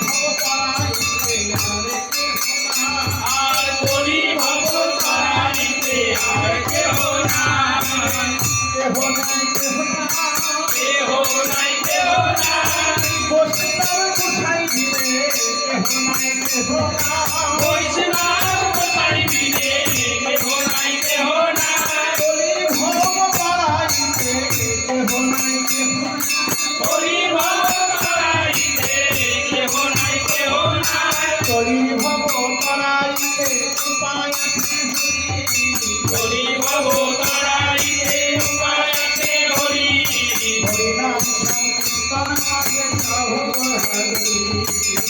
ভব তারাইতে আরে কেহ নাই। আর কলি ভব তারাইতে আর কেহ নাই। কেহ নাই কেহ নাই কেহ নাই কেহ নাই। বৈষ্ণব গোসাই দিলে কেহ নাই কেহ নাই। বৈষ্ণব গোসাই বিনে কেহ নাই কেহ নাই। কলি ভব তারাইতে কেহ নাই কেহ নাই। কলি ভব তারাইতে কেহ নাই কেহ নাই। কলি ভব তারাইতে উপায় আছে হরি। কলি ভব তারাইতে উপায় আছে হরি। হরিনাম সংকীর্তন করে যাও হরি।